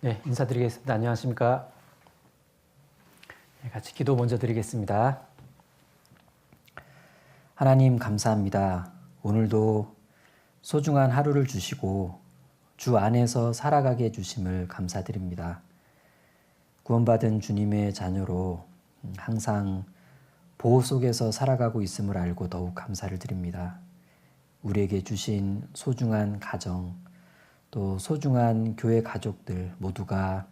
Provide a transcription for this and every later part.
네, 인사드리겠습니다. 안녕하십니까? 같이 기도 먼저 드리겠습니다. 하나님 감사합니다. 오늘도 소중한 하루를 주시고 주 안에서 살아가게 해주심을 감사드립니다. 구원받은 주님의 자녀로 항상 보호 속에서 살아가고 있음을 알고 더욱 감사를 드립니다. 우리에게 주신 소중한 가정, 또 소중한 교회 가족들 모두가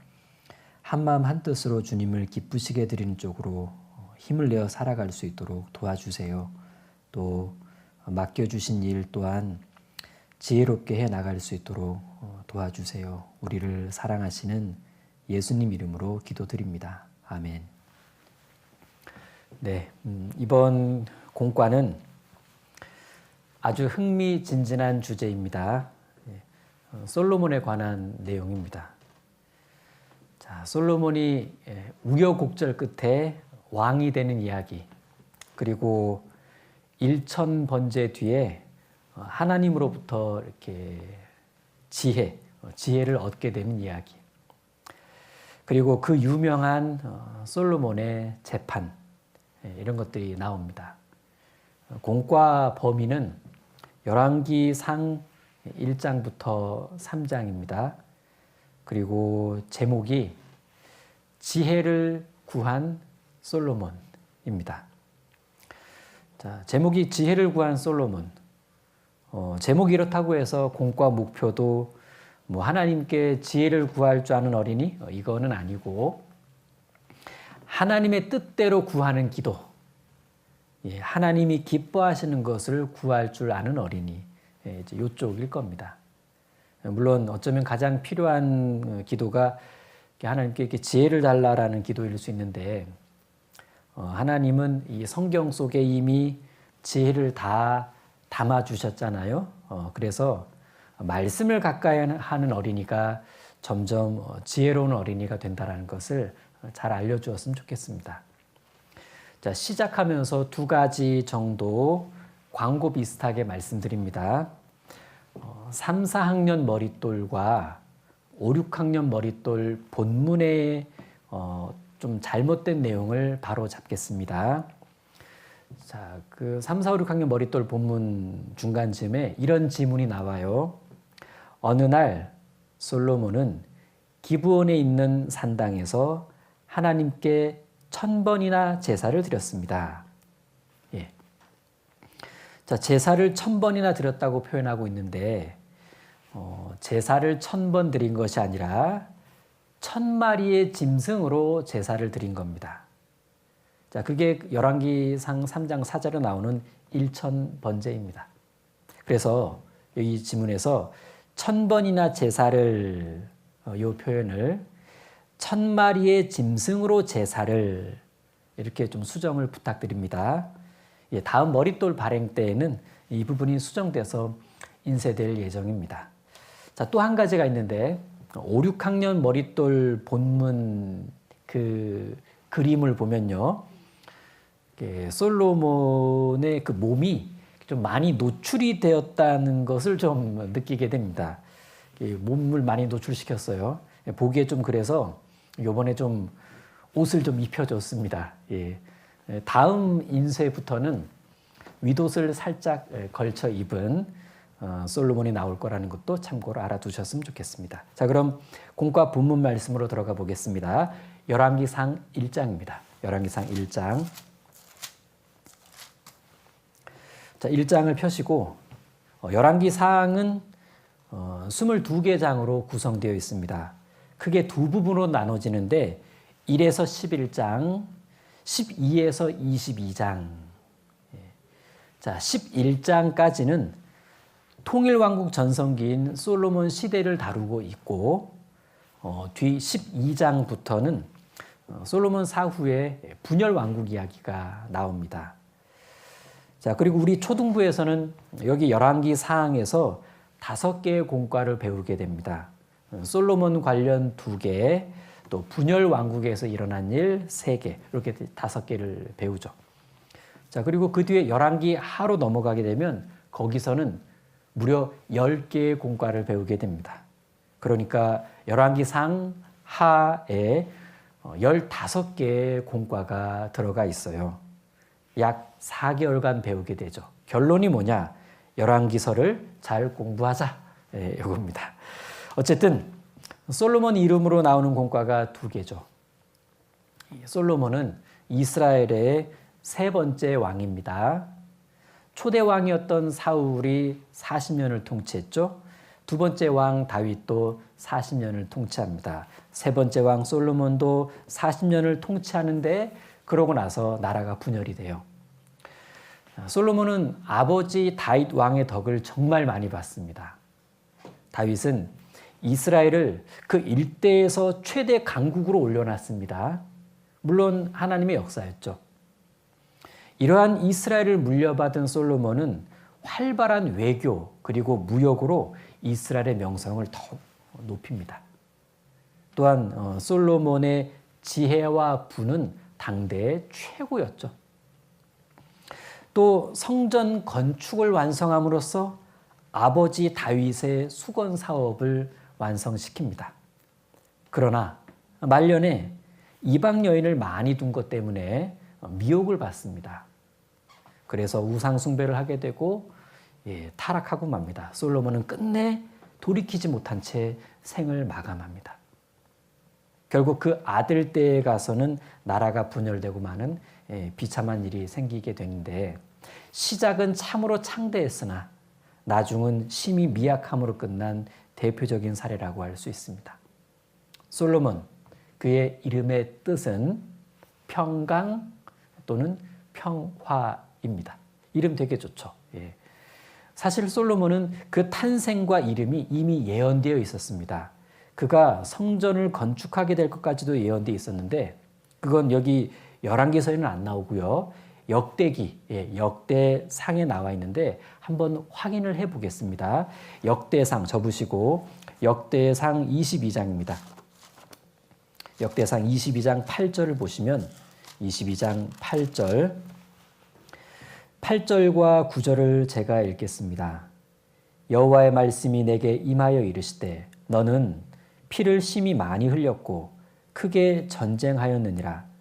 한마음 한뜻으로 주님을 기쁘시게 드리는 쪽으로 힘을 내어 살아갈 수 있도록 도와주세요. 또 맡겨주신 일 또한 지혜롭게 해나갈 수 있도록 도와주세요. 우리를 사랑하시는 예수님 이름으로 기도드립니다. 아멘. 네, 이번 공과는 아주 흥미진진한 주제입니다. 솔로몬에 관한 내용입니다. 자, 솔로몬이 우여곡절 끝에 왕이 되는 이야기, 그리고 일천번제 뒤에 하나님으로부터 이렇게 지혜를 얻게 되는 이야기, 그리고 그 유명한 솔로몬의 재판, 이런 것들이 나옵니다. 공과 범위는 열왕기상 1장부터 3장입니다. 그리고 제목이 지혜를 구한 솔로몬입니다. 자, 제목이 지혜를 구한 솔로몬. 제목이 이렇다고 해서 공과 목표도 하나님께 지혜를 구할 줄 아는 어린이? 이거는 아니고 하나님의 뜻대로 구하는 기도. 하나님이 기뻐하시는 것을 구할 줄 아는 어린이. 이제 이쪽일 겁니다. 물론 어쩌면 가장 필요한 기도가 하나님께 이렇게 지혜를 달라라는 기도일 수 있는데, 하나님은 이 성경 속에 이미 지혜를 다 담아 주셨잖아요. 그래서 말씀을 가까이 하는 어린이가 점점 지혜로운 어린이가 된다는 것을 잘 알려주었으면 좋겠습니다. 자, 시작하면서 두 가지 정도 광고 비슷하게 말씀드립니다. 3, 4학년 머릿돌과 5, 6학년 머릿돌 본문의 좀 잘못된 내용을 바로 잡겠습니다. 자, 그 3, 4, 5, 6학년 머릿돌 본문 중간쯤에 이런 지문이 나와요. 어느 날 솔로몬은 기브온에 있는 산당에서 하나님께 1000번이나 제사를 드렸습니다. 자, 제사를 1000번이나 드렸다고 표현하고 있는데, 제사를 1000번 드린 것이 아니라 1000마리의 짐승으로 제사를 드린 겁니다. 자, 그게 열왕기상 3장 4절에 나오는 일천번제입니다. 그래서 이 지문에서 1000번이나 제사를, 이 표현을 1000마리의 짐승으로 제사를, 이렇게 좀 수정을 부탁드립니다. 다음 머릿돌 발행 때에는 이 부분이 수정돼서 인쇄될 예정입니다. 자, 또 한 가지가 있는데 5, 6학년 머릿돌 본문 그 그림을 보면요, 솔로몬의 그 몸이 좀 많이 노출이 되었다는 것을 좀 느끼게 됩니다. 몸을 많이 노출시켰어요. 보기에 좀 그래서 이번에 좀 옷을 좀 입혀줬습니다. 다음 인쇄부터는 윗옷을 살짝 걸쳐 입은 솔로몬이 나올 거라는 것도 참고로 알아두셨으면 좋겠습니다. 자, 그럼 공과 본문 말씀으로 들어가 보겠습니다. 열왕기상 1장입니다. 열왕기상 1장. 자, 1장을 펴시고, 열왕기상은 22개 장으로 구성되어 있습니다. 크게 두 부분으로 나눠지는데 1에서 11장, 12에서 22장. 자, 11장까지는 통일왕국 전성기인 솔로몬 시대를 다루고 있고, 뒤 12장부터는 솔로몬 사후의 분열왕국 이야기가 나옵니다. 자, 그리고 우리 초등부에서는 여기 열왕기 사항에서 5개의 공과를 배우게 됩니다. 솔로몬 관련 2개, 또 분열 왕국에서 일어난 일 3개, 이렇게 5개를 배우죠. 자, 그리고 그 뒤에 열왕기 하로 넘어가게 되면 거기서는 무려 10개의 공과를 배우게 됩니다. 그러니까 열왕기상 하에 15개의 공과가 들어가 있어요. 약 4개월간 배우게 되죠. 결론이 뭐냐? 열왕기서를 잘 공부하자. 이겁니다. 어쨌든 솔로몬 이름으로 나오는 공과가 2개죠. 솔로몬은 이스라엘의 3번째 왕입니다. 초대 왕이었던 사울이 40년을 통치했죠. 2번째 왕 다윗도 40년을 통치합니다. 3번째 왕 솔로몬도 40년을 통치하는데 그러고 나서 나라가 분열이 돼요. 솔로몬은 아버지 다윗 왕의 덕을 정말 많이 봤습니다. 다윗은 이스라엘을 그 일대에서 최대 강국으로 올려놨습니다. 물론 하나님의 역사였죠. 이러한 이스라엘을 물려받은 솔로몬은 활발한 외교 그리고 무역으로 이스라엘의 명성을 더욱 높입니다. 또한 솔로몬의 지혜와 부는 당대의 최고였죠. 또 성전 건축을 완성함으로써 아버지 다윗의 수건 사업을 완성시킵니다. 그러나 말년에 이방 여인을 많이 둔 것 때문에 미혹을 받습니다. 그래서 우상 숭배를 하게 되고 타락하고 맙니다. 솔로몬은 끝내 돌이키지 못한 채 생을 마감합니다. 결국 그 아들 때에 가서는 나라가 분열되고 마는 비참한 일이 생기게 되는데 시작은 참으로 창대했으나 나중은 심히 미약함으로 끝난 대표적인 사례라고 할 수 있습니다. 솔로몬, 그의 이름의 뜻은 평강 또는 평화입니다. 이름 되게 좋죠. 사실 솔로몬은 그 탄생과 이름이 이미 예언되어 있었습니다. 그가 성전을 건축하게 될 것까지도 예언되어 있었는데 그건 여기 열왕기서에는 안 나오고요. 역대기, 역대상에 나와 있는데 한번 확인을 해보겠습니다. 역대상 접으시고 역대상 22장입니다. 역대상 22장 8절을 보시면 22장 8절과 9절을 제가 읽겠습니다. 여호와의 말씀이 내게 임하여 이르시되 너는 피를 심히 많이 흘렸고 크게 전쟁하였느니라.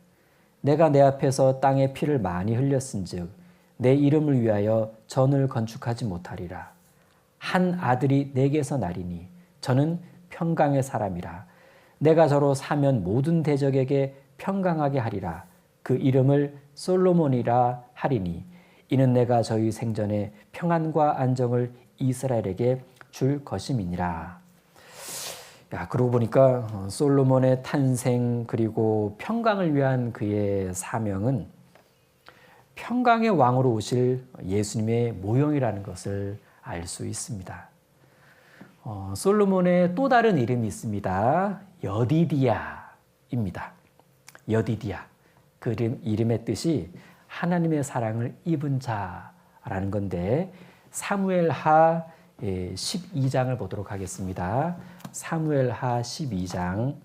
내가 내 앞에서 땅에 피를 많이 흘렸은즉 내 이름을 위하여 전을 건축하지 못하리라. 한 아들이 내게서 나리니 저는 평강의 사람이라. 내가 저로 사면 모든 대적에게 평강하게 하리라. 그 이름을 솔로몬이라 하리니 이는 내가 저희 생전에 평안과 안정을 이스라엘에게 줄 것임이니라. 그러고 보니까 솔로몬의 탄생 그리고 평강을 위한 그의 사명은 평강의 왕으로 오실 예수님의 모형이라는 것을 알 수 있습니다. 솔로몬의 또 다른 이름이 있습니다. 여디디야입니다. 여디디야. 그 이름의 뜻이 하나님의 사랑을 입은 자라는 건데 사무엘하 12장을 보도록 하겠습니다. 사무엘하 12장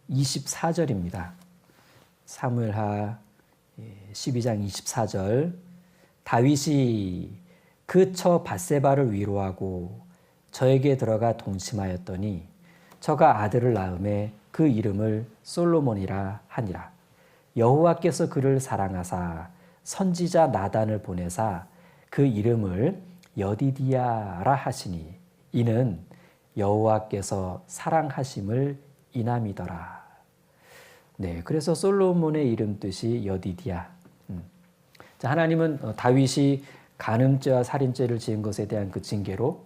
24절입니다. 사무엘하 12장 24절 다윗이 그 처 밧세바를 위로하고 저에게 들어가 동침하였더니 저가 아들을 낳음에 그 이름을 솔로몬이라 하니라. 여호와께서 그를 사랑하사 선지자 나단을 보내사 그 이름을 여디디야라 하시니 이는 여호와께서 사랑하심을 인함이더라. 그래서 솔로몬의 이름 뜻이 여디디야. 하나님은 다윗이 간음죄와 살인죄를 지은 것에 대한 그 징계로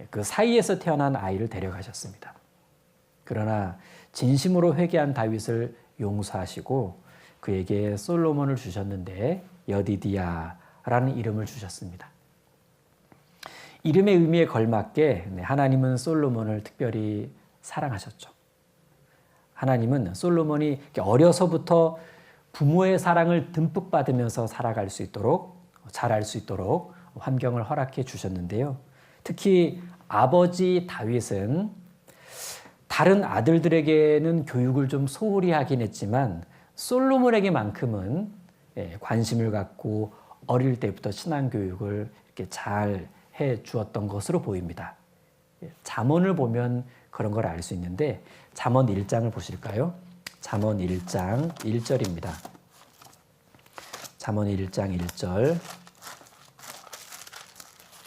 그 사이에서 태어난 아이를 데려가셨습니다. 그러나 진심으로 회개한 다윗을 용서하시고 그에게 솔로몬을 주셨는데 여디디야라는 이름을 주셨습니다. 이름의 의미에 걸맞게 하나님은 솔로몬을 특별히 사랑하셨죠. 하나님은 솔로몬이 어려서부터 부모의 사랑을 듬뿍 받으면서 살아갈 수 있도록 자랄 수 있도록 환경을 허락해 주셨는데요. 특히 아버지 다윗은 다른 아들들에게는 교육을 좀 소홀히 하긴 했지만 솔로몬에게만큼은 관심을 갖고 어릴 때부터 신앙 교육을 이렇게 잘 해 주었던 것으로 보입니다. 잠언을 보면 그런 걸 알 수 있는데 잠언 1장을 보실까요? 잠언 1장 1절입니다. 잠언 1장 1절.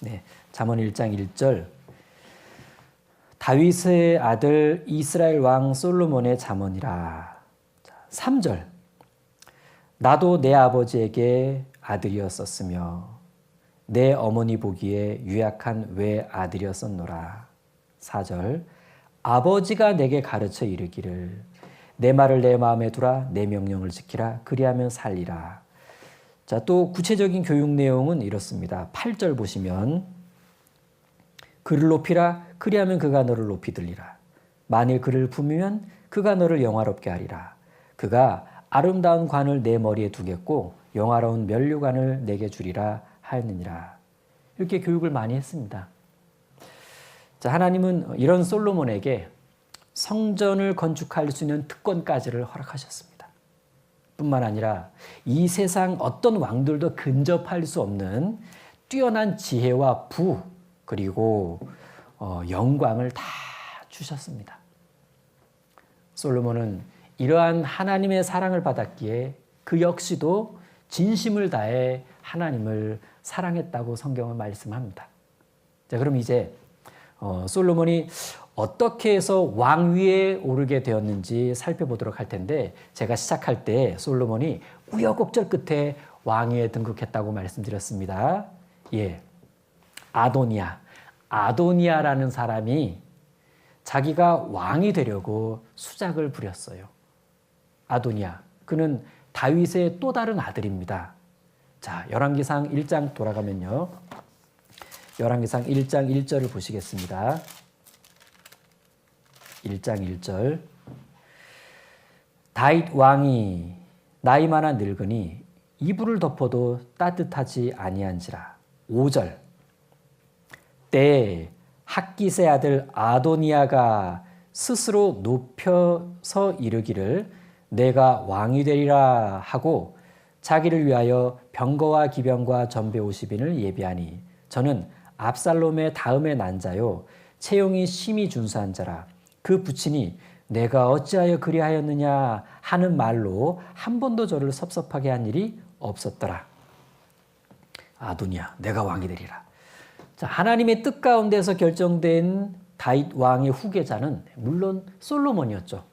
네, 잠언 1장 1절. 다윗의 아들 이스라엘 왕 솔로몬의 잠언이라. 3절. 나도 내 아버지에게 아들이었었으며 내 어머니 보기에 유약한 외아들이었었노라. 4절. 아버지가 내게 가르쳐 이르기를 내 말을 내 마음에 두라 내 명령을 지키라 그리하면 살리라. 자, 또 구체적인 교육 내용은 이렇습니다. 8절 보시면 그를 높이라 그리하면 그가 너를 높이 들리라. 만일 그를 품으면 그가 너를 영화롭게 하리라. 그가 아름다운 관을 내 머리에 두겠고 영화로운 면류관을 내게 주리라 하였느니라. 이렇게 교육을 많이 했습니다. 자, 하나님은 이런 솔로몬에게 성전을 건축할 수 있는 특권까지를 허락하셨습니다. 뿐만 아니라 이 세상 어떤 왕들도 근접할 수 없는 뛰어난 지혜와 부 그리고 영광을 다 주셨습니다. 솔로몬은 이러한 하나님의 사랑을 받았기에 그 역시도 진심을 다해 하나님을 사랑했다고 성경은 말씀합니다. 자, 그럼 이제 솔로몬이 어떻게 해서 왕위에 오르게 되었는지 살펴보도록 할 텐데 제가 시작할 때 솔로몬이 우여곡절 끝에 왕위에 등극했다고 말씀드렸습니다. 예, 아도니아라는 사람이 자기가 왕이 되려고 수작을 부렸어요. 아도니아, 그는 다윗의 또 다른 아들입니다. 자, 열왕기상 1장 돌아가면요. 열왕기상 1장 1절을 보시겠습니다. 1장 1절. 다윗 왕이 나이 많아 늙으니 이불을 덮어도 따뜻하지 아니한지라. 5절. 때에 학깃의 아들 아도니아가 스스로 높여서 이르기를 내가 왕이 되리라 하고 자기를 위하여 병거와 기병과 전배 50인을 예비하니 저는 압살롬의 다음에 난 자요 채용이 심히 준수한 자라. 그 부친이 내가 어찌하여 그리하였느냐 하는 말로 한 번도 저를 섭섭하게 한 일이 없었더라. 아도니아, 내가 왕이 되리라. 자, 하나님의 뜻 가운데서 결정된 다윗 왕의 후계자는 물론 솔로몬이었죠.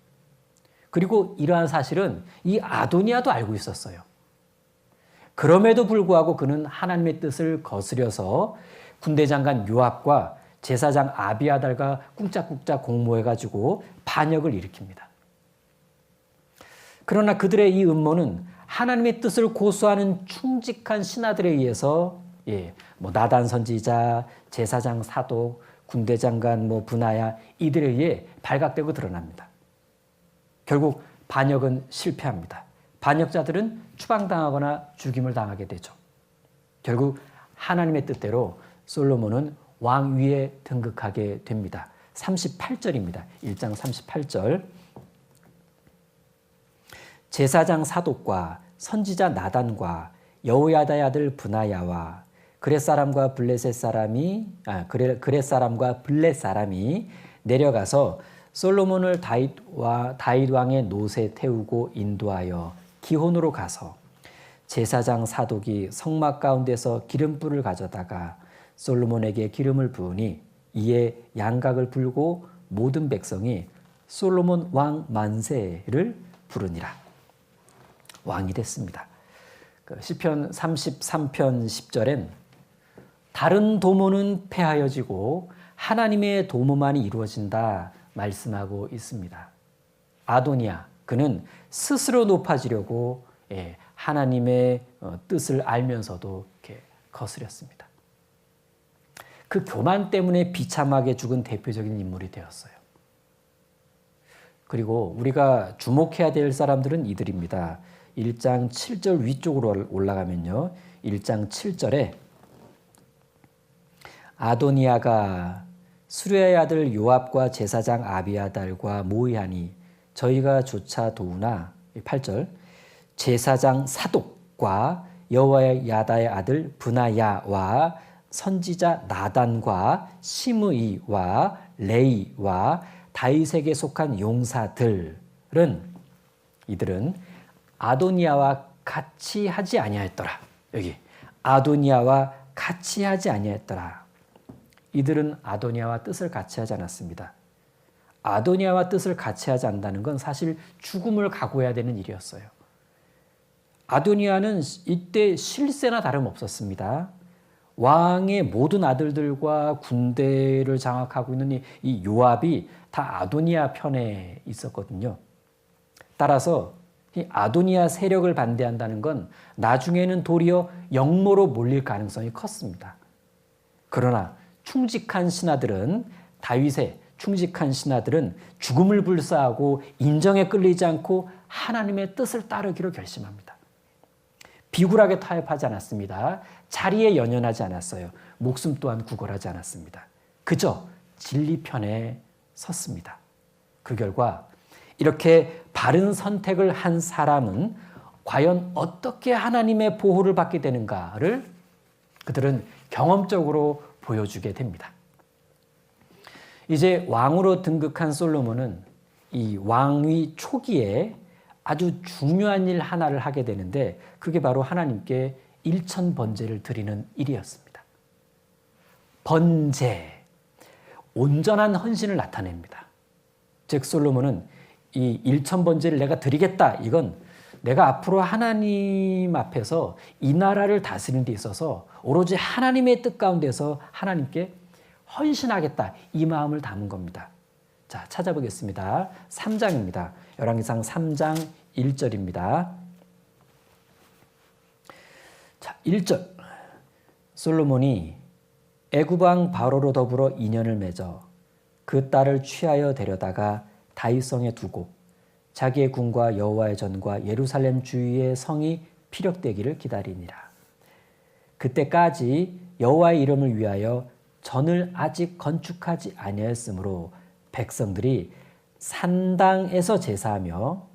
그리고 이러한 사실은 이 아도니아도 알고 있었어요. 그럼에도 불구하고 그는 하나님의 뜻을 거스려서 군대 장관 요압과 제사장 아비아달과 꿍짝꿍짝 공모해가지고 반역을 일으킵니다. 그러나 그들의 이 음모는 하나님의 뜻을 고수하는 충직한 신하들에 의해서 나단 선지자, 제사장 사독, 군대 장관 브나야 이들에 의해 발각되고 드러납니다. 결국 반역은 실패합니다. 반역자들은 추방당하거나 죽임을 당하게 되죠. 결국 하나님의 뜻대로 솔로몬은 왕위에 등극하게 됩니다. 38절입니다. 1장 38절. 제사장 사독과 선지자 나단과 여호야다의 아들 브나야와 그렛 사람과 블레셋 사람이 내려가서 솔로몬을 다윗 왕의 노새 태우고 인도하여 기혼으로 가서 제사장 사독이 성막 가운데서 기름불을 가져다가 솔로몬에게 기름을 부으니 이에 양각을 불고 모든 백성이 솔로몬 왕 만세를 부르니라. 왕이 됐습니다. 시편 33편 10절엔 다른 도모는 폐하여지고 하나님의 도모만이 이루어진다 말씀하고 있습니다. 아도니아, 그는 스스로 높아지려고 하나님의 뜻을 알면서도 이렇게 거스렸습니다. 그 교만 때문에 비참하게 죽은 대표적인 인물이 되었어요. 그리고 우리가 주목해야 될 사람들은 이들입니다. 1장 7절 위쪽으로 올라가면요. 1장 7절에 아도니아가 수르야의 아들 요압과 제사장 아비아달과 모의하니 저희가 조차 도우나 8절 제사장 사독과 여호야다의 아들 브나야와 선지자 나단과 시므이와 레이와 다윗에게 속한 용사들은 이들은 아도니아와 같이 하지 아니하였더라. 여기 아도니아와 같이 하지 아니하였더라. 이들은 아도니아와 뜻을 같이 하지 않았습니다. 아도니아와 뜻을 같이 하지 않는다는 건 사실 죽음을 각오해야 되는 일이었어요. 아도니아는 이때 실세나 다름없었습니다. 왕의 모든 아들들과 군대를 장악하고 있는 이 요압이 다 아도니아 편에 있었거든요. 따라서 이 아도니아 세력을 반대한다는 건 나중에는 도리어 역모로 몰릴 가능성이 컸습니다. 그러나 충직한 신하들은 다윗의 충직한 신하들은 죽음을 불사하고 인정에 끌리지 않고 하나님의 뜻을 따르기로 결심합니다. 비굴하게 타협하지 않았습니다. 자리에 연연하지 않았어요. 목숨 또한 구걸하지 않았습니다. 그저 진리 편에 섰습니다. 그 결과 이렇게 바른 선택을 한 사람은 과연 어떻게 하나님의 보호를 받게 되는가를 그들은 경험적으로 보여주게 됩니다. 이제 왕으로 등극한 솔로몬은 이 왕위 초기에 아주 중요한 일 하나를 하게 되는데 그게 바로 하나님께 일천번제를 드리는 일이었습니다. 번제, 온전한 헌신을 나타냅니다. 즉 솔로몬은 이 일천번제를 내가 드리겠다. 이건 내가 앞으로 하나님 앞에서 이 나라를 다스리는 데 있어서 오로지 하나님의 뜻 가운데서 하나님께 헌신하겠다. 이 마음을 담은 겁니다. 자, 찾아보겠습니다. 3장입니다. 열왕기상 3장 1절입니다. 자, 1절. 솔로몬이 애굽 왕 바로로 더불어 인연을 맺어 그 딸을 취하여 데려다가 다윗성에 두고 자기의 군과 여호와의 전과 예루살렘 주위의 성이 피력되기를 기다리니라. 그때까지 여호와의 이름을 위하여 전을 아직 건축하지 아니하였으므로 백성들이 산당에서 제사하며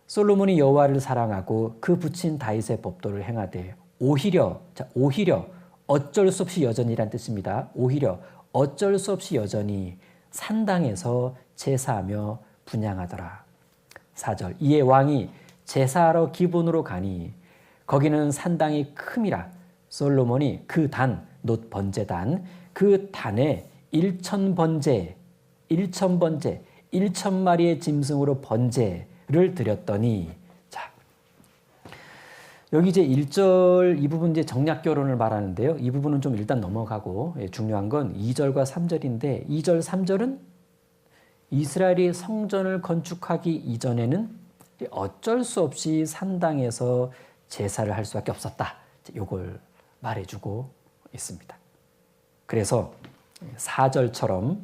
솔로몬이 여호와를 사랑하고 그 붙인 다윗의 법도를 행하되 오히려 어쩔 수 없이 여전히란 뜻입니다. 오히려 어쩔 수 없이 여전히 산당에서 제사하며 분향하더라. 4절. 이에 왕이 제사하러 기본으로 가니 거기는 산당이 큼이라 솔로몬이 그 단 놋 번제단 그 단에 1,000번제 1,000마리의 짐승으로 번제를 드렸더니 자 여기 이제 1절 이 부분 이제 정략 결혼을 말하는데요. 이 부분은 좀 일단 넘어가고 중요한 건 2절과 3절인데 2절 3절은 이스라엘이 성전을 건축하기 이전에는 어쩔 수 없이 산당에서 제사를 할 수밖에 없었다. 이걸 말해주고 있습니다. 그래서 4절처럼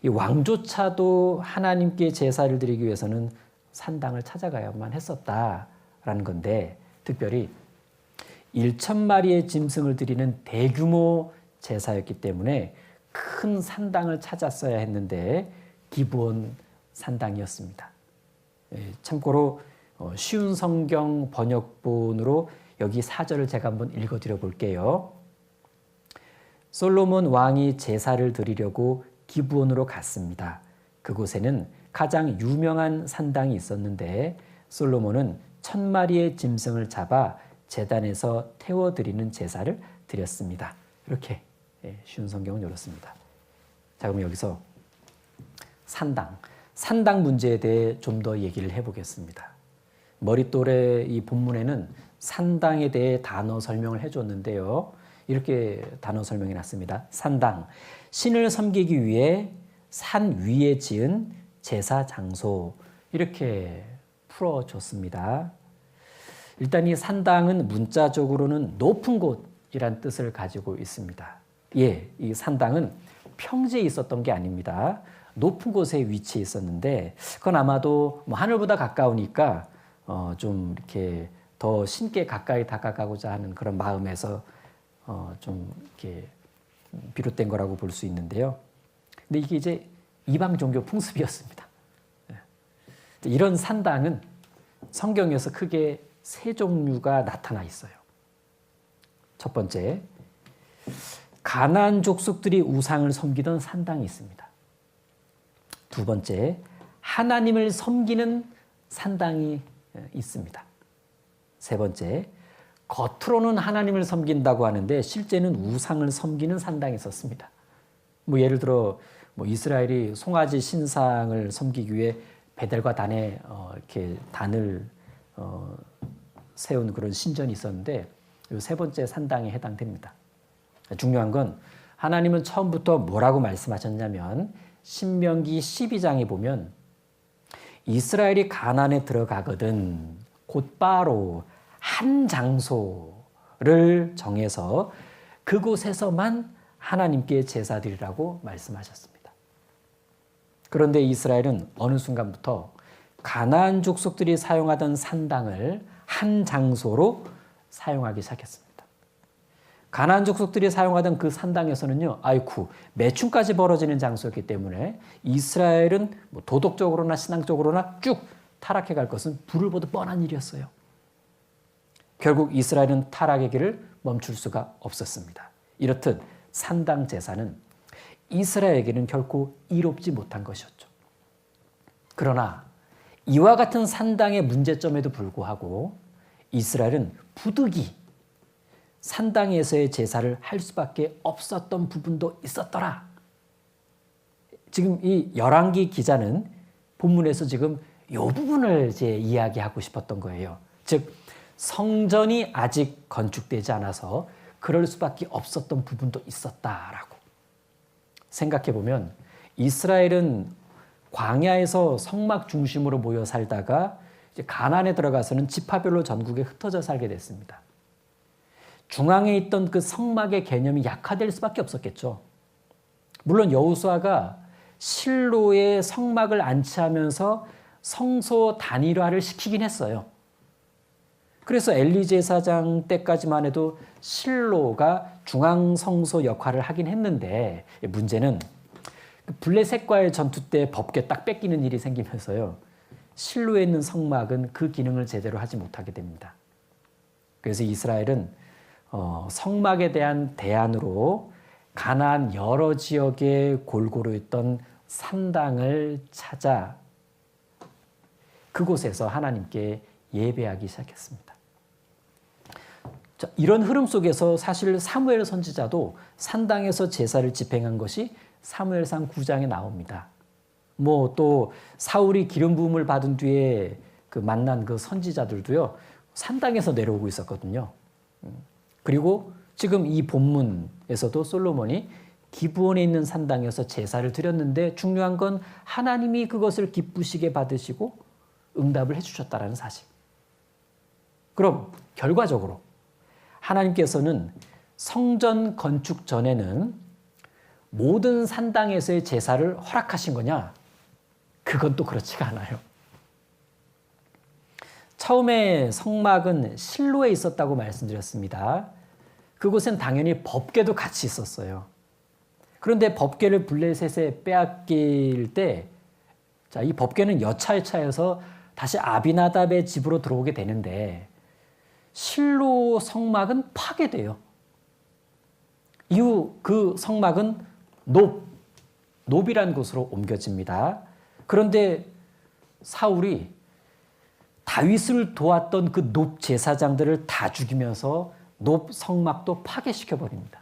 이 왕조차도 하나님께 제사를 드리기 위해서는 산당을 찾아가야만 했었다라는 건데 특별히 1,000마리의 짐승을 드리는 대규모 제사였기 때문에 큰 산당을 찾았어야 했는데 기브온 산당이었습니다. 참고로 쉬운 성경 번역본으로 여기 4절을 제가 한번 읽어드려 볼게요. 솔로몬 왕이 제사를 드리려고 기브온으로 갔습니다. 그곳에는 가장 유명한 산당이 있었는데 솔로몬은 1,000마리의 짐승을 잡아 제단에서 태워드리는 제사를 드렸습니다. 이렇게 쉬운 성경은 이렇습니다. 자, 그럼 여기서 산당 문제에 대해 좀 더 얘기를 해보겠습니다. 머릿돌에 이 본문에는 산당에 대해 단어 설명을 해줬는데요. 이렇게 단어 설명해 놨습니다. 산당, 신을 섬기기 위해 산 위에 지은 제사 장소 이렇게 풀어줬습니다. 일단 이 산당은 문자적으로는 높은 곳이란 뜻을 가지고 있습니다. 이 산당은 평지에 있었던 게 아닙니다. 높은 곳에 위치해 있었는데 그건 아마도 하늘보다 가까우니까 좀 이렇게 더 신께 가까이 다가가고자 하는 그런 마음에서 좀 이렇게 비롯된 거라고 볼 수 있는데요. 근데 이게 이제 이방 종교 풍습이었습니다. 이런 산당은 성경에서 크게 세 종류가 나타나 있어요. 첫 번째, 가나안 족속들이 우상을 섬기던 산당이 있습니다. 두 번째, 하나님을 섬기는 산당이 있습니다. 세 번째, 겉으로는 하나님을 섬긴다고 하는데 실제는 우상을 섬기는 산당이 있었습니다. 예를 들어 이스라엘이 송아지 신상을 섬기기 위해 베델과 단에 이렇게 단을 세운 그런 신전이 있었는데 이 세 번째 산당에 해당됩니다. 중요한 건 하나님은 처음부터 뭐라고 말씀하셨냐면 신명기 12장에 보면 이스라엘이 가나안에 들어가거든 곧바로 한 장소를 정해서 그곳에서만 하나님께 제사 드리라고 말씀하셨습니다. 그런데 이스라엘은 어느 순간부터 가나안 족속들이 사용하던 산당을 한 장소로 사용하기 시작했습니다. 가나안 족속들이 사용하던 그 산당에서는요, 매춘까지 벌어지는 장소였기 때문에 이스라엘은 도덕적으로나 신앙적으로나 쭉 타락해 갈 것은 불을 보듯 뻔한 일이었어요. 결국 이스라엘은 타락의 길을 멈출 수가 없었습니다. 이렇듯 산당 제사는 이스라엘에게는 결코 이롭지 못한 것이었죠. 그러나 이와 같은 산당의 문제점에도 불구하고 이스라엘은 부득이 산당에서의 제사를 할 수밖에 없었던 부분도 있었더라. 지금 이 열왕기 기자는 본문에서 지금 이 부분을 이야기하고 싶었던 거예요. 즉 성전이 아직 건축되지 않아서 그럴 수밖에 없었던 부분도 있었다라고. 생각해 보면 이스라엘은 광야에서 성막 중심으로 모여 살다가 이제 가나안에 들어가서는 지파별로 전국에 흩어져 살게 됐습니다. 중앙에 있던 그 성막의 개념이 약화될 수밖에 없었겠죠. 물론 여호수아가 실로에 성막을 안치하면서 성소 단일화를 시키긴 했어요. 그래서 엘리 제사장 때까지만 해도 실로가 중앙 성소 역할을 하긴 했는데 문제는 블레셋과의 전투 때 법궤 딱 뺏기는 일이 생기면서요. 실로에 있는 성막은 그 기능을 제대로 하지 못하게 됩니다. 그래서 이스라엘은 성막에 대한 대안으로 가나안 여러 지역에 골고루 있던 산당을 찾아 그곳에서 하나님께 예배하기 시작했습니다. 자, 이런 흐름 속에서 사실 사무엘 선지자도 산당에서 제사를 집행한 것이 사무엘상 9장에 나옵니다. 또 사울이 기름 부음을 받은 뒤에 그 만난 그 선지자들도요 산당에서 내려오고 있었거든요. 그리고 지금 이 본문에서도 솔로몬이 기브온에 있는 산당에서 제사를 드렸는데 중요한 건 하나님이 그것을 기쁘시게 받으시고 응답을 해주셨다는 사실. 그럼 결과적으로 하나님께서는 성전 건축 전에는 모든 산당에서의 제사를 허락하신 거냐? 그건 또 그렇지가 않아요. 처음에 성막은 실로에 있었다고 말씀드렸습니다. 그곳엔 당연히 법궤도 같이 있었어요. 그런데 법궤를 블레셋에 빼앗길 때, 이 법궤는 여차여차해서 다시 아비나답의 집으로 들어오게 되는데 실로 성막은 파괴돼요. 이후 그 성막은 놉이라는 곳으로 옮겨집니다. 그런데 사울이 다윗을 도왔던 그 놉 제사장들을 다 죽이면서 놉 성막도 파괴시켜버립니다.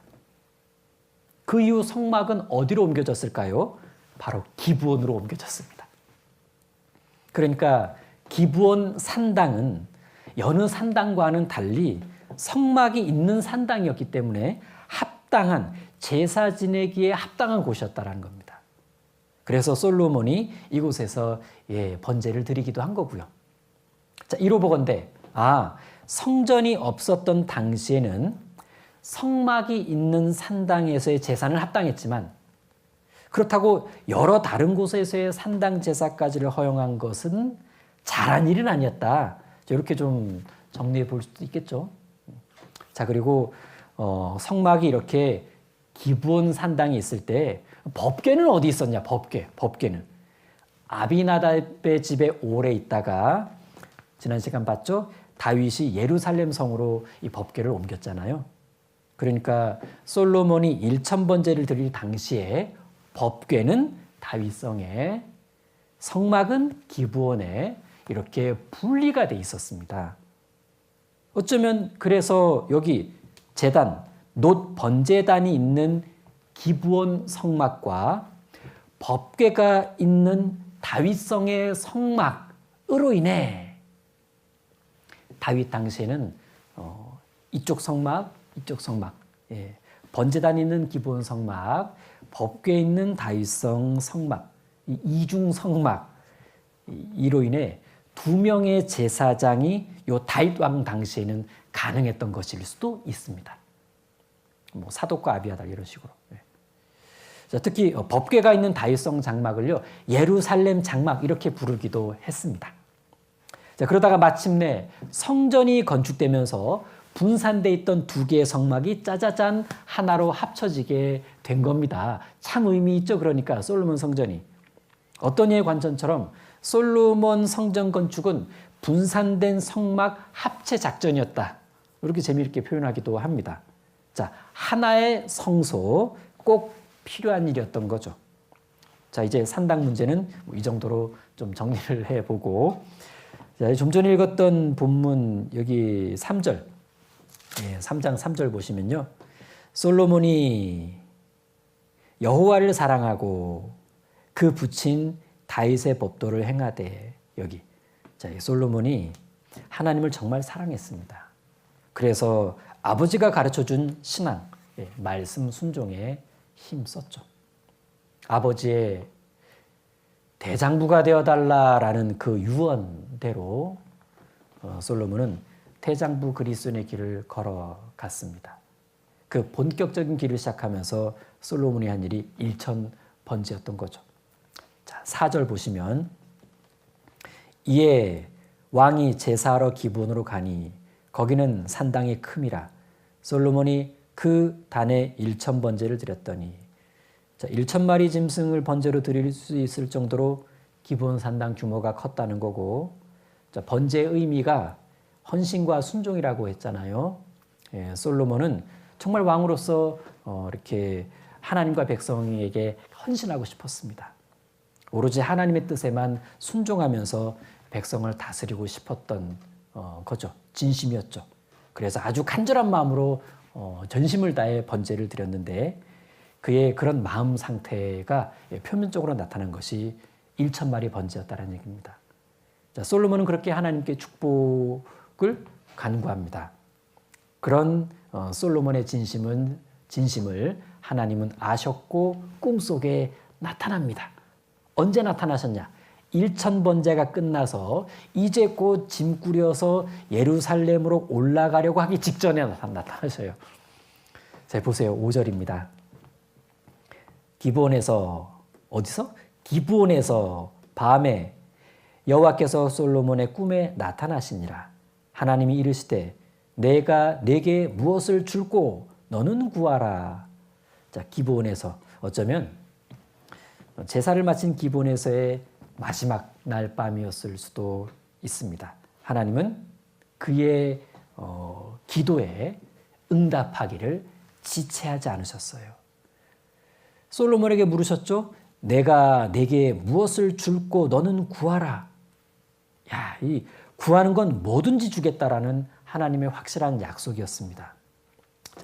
그 이후 성막은 어디로 옮겨졌을까요? 바로 기브온으로 옮겨졌습니다. 그러니까 기브온 산당은 여느 산당과는 달리 성막이 있는 산당이었기 때문에 합당한 제사 지내기에 합당한 곳이었다는 겁니다. 그래서 솔로몬이 이곳에서 번제를 드리기도 한 거고요. 자, 이로 보건대 성전이 없었던 당시에는 성막이 있는 산당에서의 제사는 합당했지만 그렇다고 여러 다른 곳에서의 산당 제사까지를 허용한 것은 잘한 일은 아니었다. 이렇게 좀 정리해 볼 수도 있겠죠. 자, 그리고 성막이 이렇게 기브온 산당이 있을 때 법궤는 어디 있었냐? 법궤는 아비나답의 집에 오래 있다가 지난 시간 봤죠? 다윗이 예루살렘 성으로 이 법궤를 옮겼잖아요. 그러니까 솔로몬이 1000번제를 드릴 당시에 법궤는 다윗성에, 성막은 기브온에 이렇게 분리가 돼 있었습니다. 어쩌면 그래서 여기 제단, 놋 번제단이 있는 기브온 성막과 법궤가 있는 다윗성의 성막으로 인해 다윗 당시에는 이쪽 성막, 번제단 있는 기브온 성막, 법궤 있는 다윗성 성막, 이 이중 성막, 이로 인해 2명의 제사장이 요 다윗 왕 당시에는 가능했던 것일 수도 있습니다. 뭐 사독과 아비아달 이런 식으로. 자, 특히 법궤가 있는 다윗성 장막을요 예루살렘 장막 이렇게 부르기도 했습니다. 자, 그러다가 마침내 성전이 건축되면서 분산돼 있던 2개의 성막이 짜자잔 하나로 합쳐지게 된 겁니다. 참 의미 있죠. 그러니까 솔로몬 성전이 어떤 이의 관점처럼 솔로몬 성전 건축은 분산된 성막 합체 작전이었다. 이렇게 재미있게 표현하기도 합니다. 자, 하나의 성소 꼭 필요한 일이었던 거죠. 자, 이제 산당 문제는 이 정도로 좀 정리를 해보고, 자, 좀 전에 읽었던 본문 여기 3절, 3장 3절 보시면요, 솔로몬이 여호와를 사랑하고 그 붙인 다윗의 법도를 행하되, 여기 자, 솔로몬이 하나님을 정말 사랑했습니다. 그래서 아버지가 가르쳐준 신앙, 말씀 순종에 힘썼죠. 아버지의 대장부가 되어달라라는 그 유언대로 솔로몬은 대장부 그리스도인의 길을 걸어갔습니다. 그 본격적인 길을 시작하면서 솔로몬이 한 일이 1000번제였던 거죠. 자, 4절 보시면 이에 왕이 제사하러 기브온으로 가니 거기는 산당이 큼이라 솔로몬이 그 단에 1000번제를 드렸더니, 자, 1000마리 짐승을 번제로 드릴 수 있을 정도로 기브온 산당 규모가 컸다는 거고, 자, 번제의 의미가 헌신과 순종이라고 했잖아요. 솔로몬은 정말 왕으로서 이렇게 하나님과 백성에게 헌신하고 싶었습니다. 오로지 하나님의 뜻에만 순종하면서 백성을 다스리고 싶었던 거죠. 진심이었죠. 그래서 아주 간절한 마음으로 전심을 다해 번제를 드렸는데 그의 그런 마음 상태가 표면적으로 나타난 것이 1000마리 번제였다는 얘기입니다. 자, 솔로몬은 그렇게 하나님께 축복을 간구합니다. 그런 솔로몬의 진심을 하나님은 아셨고 꿈속에 나타납니다. 언제 나타나셨냐? 1000번제가 끝나서 이제 곧 짐 꾸려서 예루살렘으로 올라가려고 하기 직전에 나타나셔요. 자, 보세요. 5절입니다. 기브온에서, 어디서? 기브온에서 밤에 여호와께서 솔로몬의 꿈에 나타나시니라. 하나님이 이르시되 내가 내게 무엇을 줄고 너는 구하라. 자, 기브온에서, 어쩌면 제사를 마친 기브온에서의 마지막 날 밤이었을 수도 있습니다. 하나님은 그의 기도에 응답하기를 지체하지 않으셨어요. 솔로몬에게 물으셨죠. 내가 내게 무엇을 줄고 너는 구하라. 야, 이 구하는 건 뭐든지 주겠다라는 하나님의 확실한 약속이었습니다.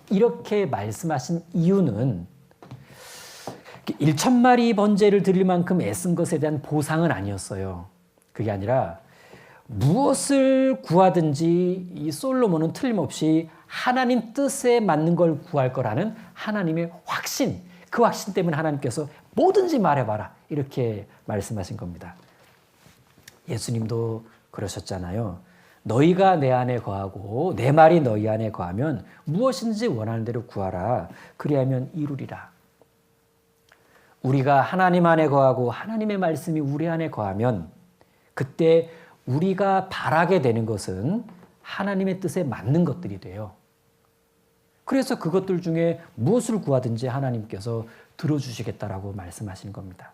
이렇게 말씀하신 이유는 1000마리 번제를 드릴 만큼 애쓴 것에 대한 보상은 아니었어요. 그게 아니라 무엇을 구하든지 이 솔로몬은 틀림없이 하나님 뜻에 맞는 걸 구할 거라는 하나님의 확신, 그 확신 때문에 하나님께서 뭐든지 말해봐라 이렇게 말씀하신 겁니다. 예수님도 그러셨잖아요. 너희가 내 안에 거하고 내 말이 너희 안에 거하면 무엇인지 원하는 대로 구하라. 그리하면 이루리라. 우리가 하나님 안에 거하고 하나님의 말씀이 우리 안에 거하면 그때 우리가 바라게 되는 것은 하나님의 뜻에 맞는 것들이 돼요. 그래서 그것들 중에 무엇을 구하든지 하나님께서 들어주시겠다라고 말씀하신 겁니다.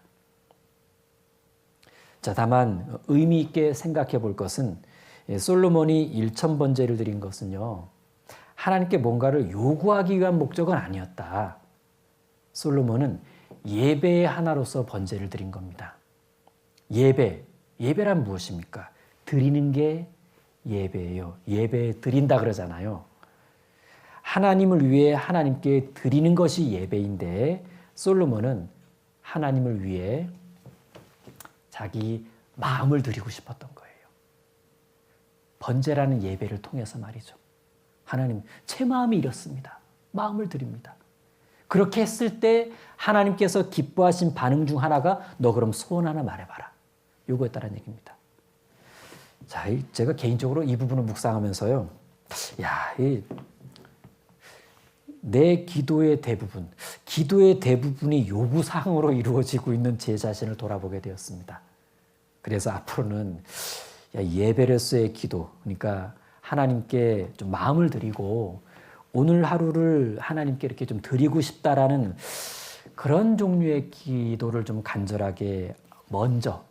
자, 다만 의미 있게 생각해 볼 것은 솔로몬이 1,000번제를 드린 것은요, 하나님께 뭔가를 요구하기 위한 목적은 아니었다. 솔로몬은 예배의 하나로서 번제를 드린 겁니다. 예배란 무엇입니까? 드리는 게 예배예요. 예배 드린다 그러잖아요. 하나님을 위해 하나님께 드리는 것이 예배인데 솔로몬은 하나님을 위해 자기 마음을 드리고 싶었던 거예요. 번제라는 예배를 통해서 말이죠. 하나님, 제 마음이 이렇습니다. 마음을 드립니다. 그렇게 했을 때 하나님께서 기뻐하신 반응 중 하나가 너 그럼 소원 하나 말해봐라. 요거였다는 얘기입니다. 자, 제가 개인적으로 이 부분을 묵상하면서요. 내 기도의 대부분이 요구사항으로 이루어지고 있는 제 자신을 돌아보게 되었습니다. 그래서 앞으로는 예배로서의 기도, 그러니까 하나님께 좀 마음을 드리고 오늘 하루를 하나님께 이렇게 좀 드리고 싶다라는 그런 종류의 기도를 좀 간절하게 먼저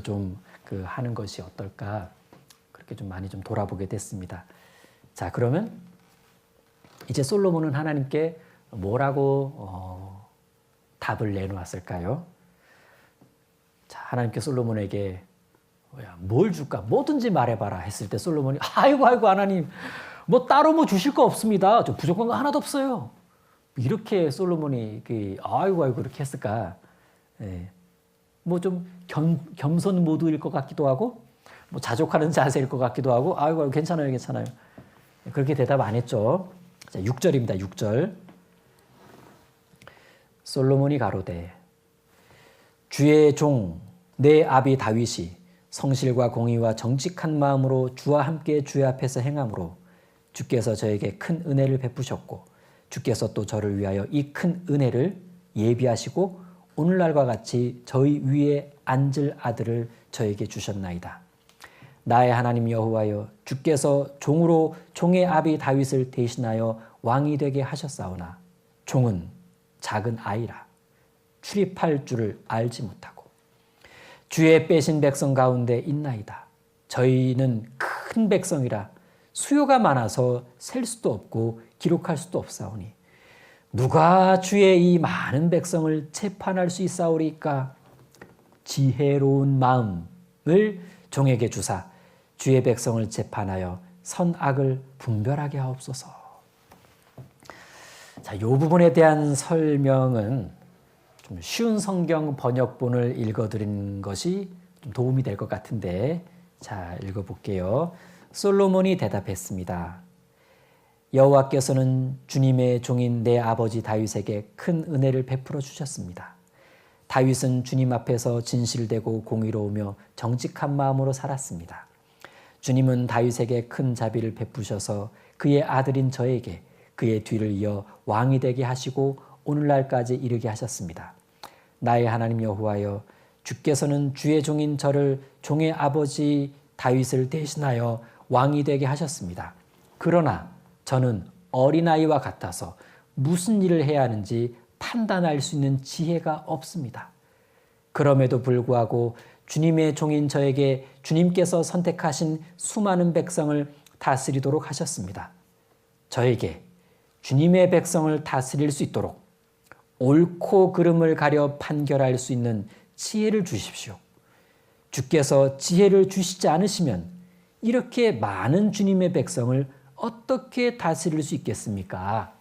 좀 하는 것이 어떨까, 그렇게 좀 많이 좀 돌아보게 됐습니다. 자, 그러면 이제 솔로몬은 하나님께 뭐라고 답을 내놓았을까요? 자, 하나님께 솔로몬에게 뭘 줄까? 뭐든지 말해봐라 했을 때 솔로몬이 아이고 하나님, 뭐 따로 뭐 주실 거 없습니다. 저 부족한 거 하나도 없어요. 이렇게 솔로몬이 아이고 이렇게 했을까? 뭐 좀 겸손 모드일 것 같기도 하고, 뭐 자족하는 자세일 것 같기도 하고, 아이고 괜찮아요. 그렇게 대답 안 했죠. 자, 6절입니다. 6절. 솔로몬이 가로되 주의 종 내 아비 다윗이 성실과 공의와 정직한 마음으로 주와 함께 주의 앞에서 행함으로 주께서 저에게 큰 은혜를 베푸셨고 주께서 또 저를 위하여 이 큰 은혜를 예비하시고 오늘날과 같이 저희 위에 앉을 아들을 저에게 주셨나이다. 나의 하나님 여호와여, 주께서 종으로 종의 아비 다윗을 대신하여 왕이 되게 하셨사오나 종은 작은 아이라 출입할 줄을 알지 못하고 주의 빼신 백성 가운데 있나이다. 저희는 큰 백성이라 수요가 많아서 셀 수도 없고 기록할 수도 없사오니 누가 주의 이 많은 백성을 재판할 수 있사오리까? 지혜로운 마음을 종에게 주사 주의 백성을 재판하여 선악을 분별하게 하옵소서. 자, 이 부분에 대한 설명은 좀 쉬운 성경 번역본을 읽어드린 것이 좀 도움이 될 것 같은데, 자, 읽어볼게요. 솔로몬이 대답했습니다. 여호와께서는 주님의 종인 내 아버지 다윗에게 큰 은혜를 베풀어 주셨습니다. 다윗은 주님 앞에서 진실되고 공의로우며 정직한 마음으로 살았습니다. 주님은 다윗에게 큰 자비를 베푸셔서 그의 아들인 저에게 그의 뒤를 이어 왕이 되게 하시고 오늘날까지 이르게 하셨습니다. 나의 하나님 여호와여, 주께서는 주의 종인 저를 종의 아버지 다윗을 대신하여 왕이 되게 하셨습니다. 그러나 저는 어린아이와 같아서 무슨 일을 해야 하는지 판단할 수 있는 지혜가 없습니다. 그럼에도 불구하고 주님의 종인 저에게 주님께서 선택하신 수많은 백성을 다스리도록 하셨습니다. 저에게 주님의 백성을 다스릴 수 있도록 옳고 그름을 가려 판결할 수 있는 지혜를 주십시오. 주께서 지혜를 주시지 않으시면 이렇게 많은 주님의 백성을 어떻게 다스릴 수 있겠습니까?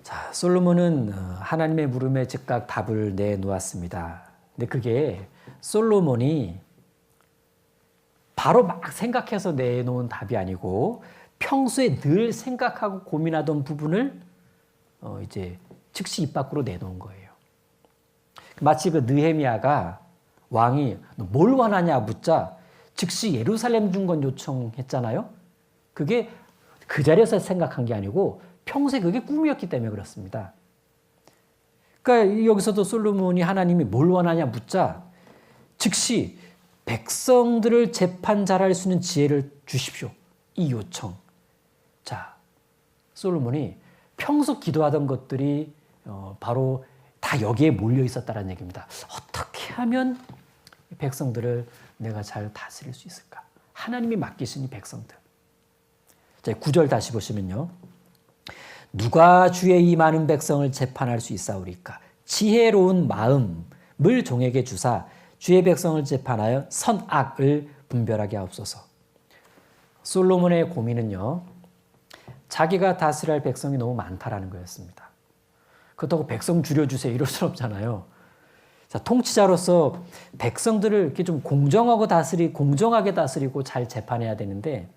자, 솔로몬은 하나님의 물음에 즉각 답을 내놓았습니다. 근데 그게 솔로몬이 바로 막 생각해서 내놓은 답이 아니고 평소에 늘 생각하고 고민하던 부분을 이제 즉시 입 밖으로 내놓은 거예요. 마치 그 느헤미야가 왕이 뭘 원하냐 묻자 즉시 예루살렘 중건 요청했잖아요. 그게 그 자리에서 생각한 게 아니고 평소에 그게 꿈이었기 때문에 그렇습니다. 그러니까 여기서도 솔로몬이 하나님이 뭘 원하냐 묻자 즉시 백성들을 재판 잘할 수 있는 지혜를 주십시오. 이 요청. 자, 솔로몬이 평소 기도하던 것들이 바로 다 여기에 몰려 있었다는 얘기입니다. 어떻게 하면 백성들을 내가 잘 다스릴 수 있을까? 하나님이 맡기신 이 백성들. 자, 9절 다시 보시면요. 누가 주의 이 많은 백성을 재판할 수 있사오리까? 지혜로운 마음을 종에게 주사 주의 백성을 재판하여 선악을 분별하게 하옵소서. 솔로몬의 고민은요, 자기가 다스려야 할 백성이 너무 많다라는 거였습니다. 그렇다고 백성 줄여주세요 이럴 순 없잖아요. 자, 통치자로서 백성들을 이렇게 좀 공정하게 다스리고 잘 재판해야 되는데,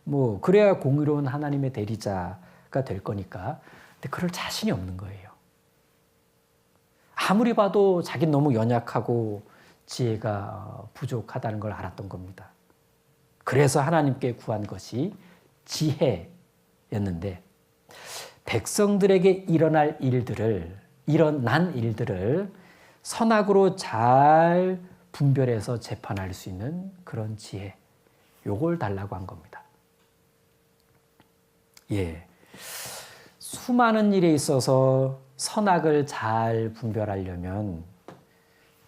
뭐 그래야 공의로운 하나님의 대리자가 될 거니까. 근데 그럴 자신이 없는 거예요. 아무리 봐도 자기는 너무 연약하고 지혜가 부족하다는 걸 알았던 겁니다. 그래서 하나님께 구한 것이 지혜였는데, 백성들에게 일어난 일들을 선악으로 잘 분별해서 재판할 수 있는 그런 지혜, 요걸 달라고 한 겁니다. 예, 수많은 일에 있어서 선악을 잘 분별하려면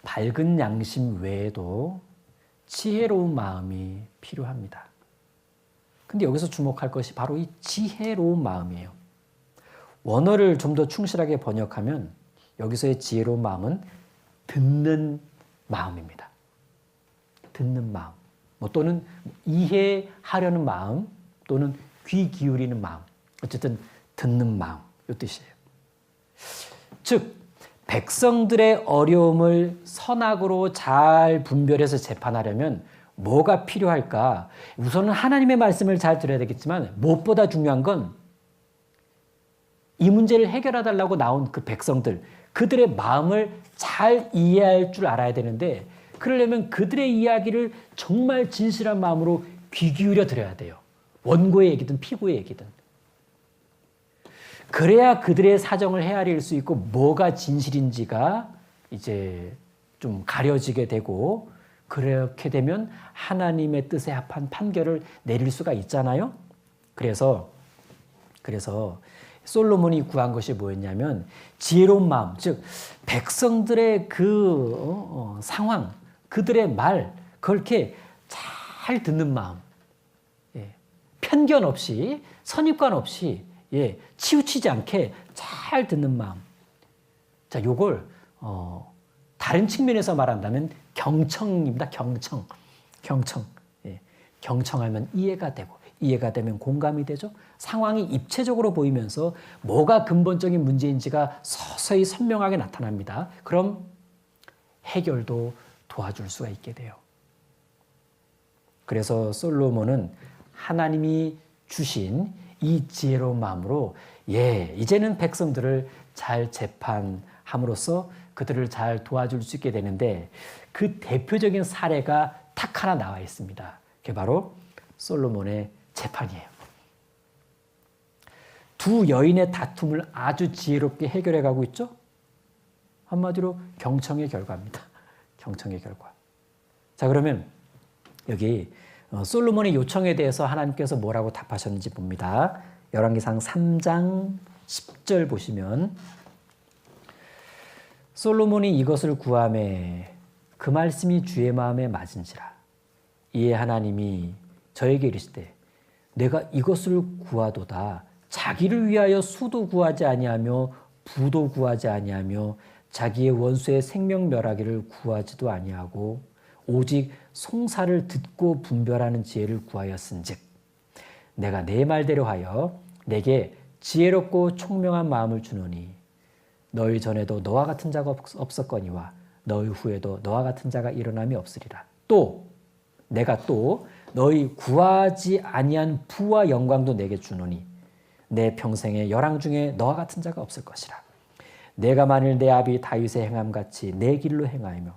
밝은 양심 외에도 지혜로운 마음이 필요합니다. 근데 여기서 주목할 것이 바로 이 지혜로운 마음이에요. 원어를 좀 더 충실하게 번역하면 여기서의 지혜로운 마음은 듣는 마음입니다. 듣는 마음, 또는 이해하려는 마음, 또는 귀 기울이는 마음, 어쨌든 듣는 마음, 이 뜻이에요. 즉 백성들의 어려움을 선악으로 잘 분별해서 재판하려면 뭐가 필요할까? 우선은 하나님의 말씀을 잘 들어야 되겠지만, 무엇보다 중요한 건 이 문제를 해결해달라고 나온 그 백성들, 그들의 마음을 잘 이해할 줄 알아야 되는데, 그러려면 그들의 이야기를 정말 진실한 마음으로 귀 기울여 드려야 돼요. 원고의 얘기든 피고의 얘기든. 그래야 그들의 사정을 헤아릴 수 있고 뭐가 진실인지가 이제 좀 가려지게 되고, 그렇게 되면 하나님의 뜻에 합한 판결을 내릴 수가 있잖아요. 그래서 솔로몬이 구한 것이 뭐였냐면 지혜로운 마음, 즉 백성들의 그 상황, 그들의 말, 그렇게 잘 듣는 마음, 예, 편견 없이, 선입관 없이, 예, 치우치지 않게 잘 듣는 마음. 자, 요걸 다른 측면에서 말한다면 경청입니다. 경청. 예, 경청하면 이해가 되고, 이해가 되면 공감이 되죠. 상황이 입체적으로 보이면서 뭐가 근본적인 문제인지가 서서히 선명하게 나타납니다. 그럼 해결도 도와줄 수가 있게 돼요. 그래서 솔로몬은 하나님이 주신 이 지혜로운 마음으로, 이제는 백성들을 잘 재판함으로써 그들을 잘 도와줄 수 있게 되는데, 그 대표적인 사례가 딱 하나 나와 있습니다. 그게 바로 솔로몬의 재판이에요. 두 여인의 다툼을 아주 지혜롭게 해결해 가고 있죠. 한마디로 경청의 결과입니다. 경청의 결과. 자, 그러면 여기 솔로몬의 요청에 대해서 하나님께서 뭐라고 답하셨는지 봅니다. 열왕기상 3장 10절 보시면, 솔로몬이 이것을 구하매 그 말씀이 주의 마음에 맞은지라. 이에 하나님이 저에게 이르시되, 내가 이것을 구하도다. 자기를 위하여 수도 구하지 아니하며 부도 구하지 아니하며 자기의 원수의 생명 멸하기를 구하지도 아니하고 오직 송사를 듣고 분별하는 지혜를 구하였은즉, 내가 내 말대로 하여 내게 지혜롭고 총명한 마음을 주노니 너희 전에도 너와 같은 자가 없었거니와 너희 후에도 너와 같은 자가 일어남이 없으리라. 또 내가 또 너희 구하지 아니한 부와 영광도 내게 주노니 내 평생의 열왕 중에 너와 같은 자가 없을 것이라. 내가 만일 내 아비 다윗의 행함같이 내 길로 행하며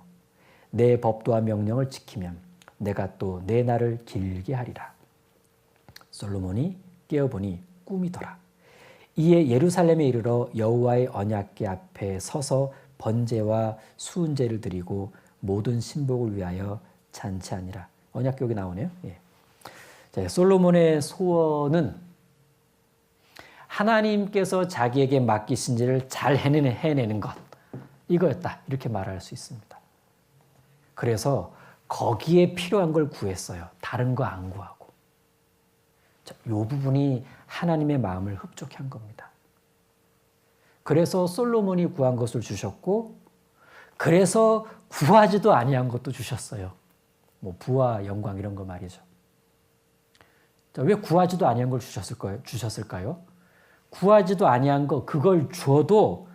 내 법도와 명령을 지키면 내가 또 내 날을 길게 하리라. 솔로몬이 깨어보니 꿈이더라. 이에 예루살렘에 이르러 여호와의 언약궤 앞에 서서 번제와 수은제를 드리고 모든 신복을 위하여 잔치하니라. 언약궤 여기 나오네요. 예. 자, 솔로몬의 소원은 하나님께서 자기에게 맡기신 일을 잘 해내는 것, 이거였다, 이렇게 말할 수 있습니다. 그래서 거기에 필요한 걸 구했어요. 다른 거 안 구하고. 이 부분이 하나님의 마음을 흡족해 한 겁니다. 그래서 솔로몬이 구한 것을 주셨고, 그래서 구하지도 아니한 것도 주셨어요. 뭐 부와 영광 이런 거 말이죠. 자, 왜 구하지도 아니한 걸 주셨을까요? 구하지도 아니한 거 그걸 주어도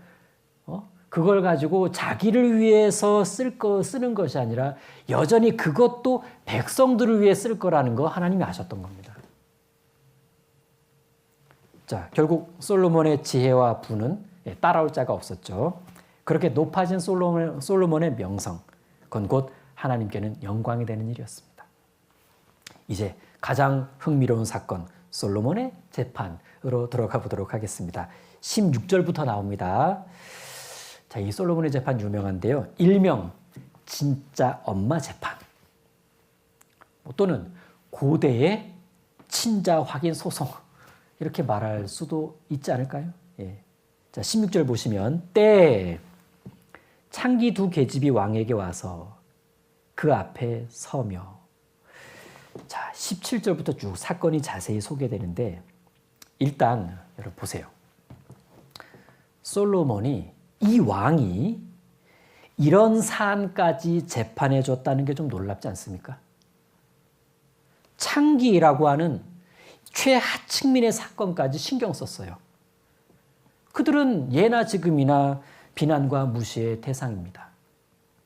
그걸 가지고 자기를 위해서 쓰는 것이 아니라 여전히 그것도 백성들을 위해 쓸 거라는 거 하나님이 아셨던 겁니다. 자, 결국 솔로몬의 지혜와 부는 따라올 자가 없었죠. 그렇게 높아진 솔로몬의 명성, 그건 곧 하나님께는 영광이 되는 일이었습니다. 이제 가장 흥미로운 사건, 솔로몬의 재판으로 들어가 보도록 하겠습니다. 16절부터 나옵니다. 자, 이 솔로몬의 재판 유명한데요. 일명 진짜 엄마 재판, 또는 고대의 친자 확인 소송, 이렇게 말할 수도 있지 않을까요? 예. 자, 16절 보시면 때 창기 두 계집이 왕에게 와서 그 앞에 서며. 자, 17절부터 쭉 사건이 자세히 소개되는데, 일단 여러분 보세요. 솔로몬이, 이 왕이 이런 사안까지 재판해 줬다는 게 좀 놀랍지 않습니까? 창기라고 하는 최하층민의 사건까지 신경 썼어요. 그들은 예나 지금이나 비난과 무시의 대상입니다.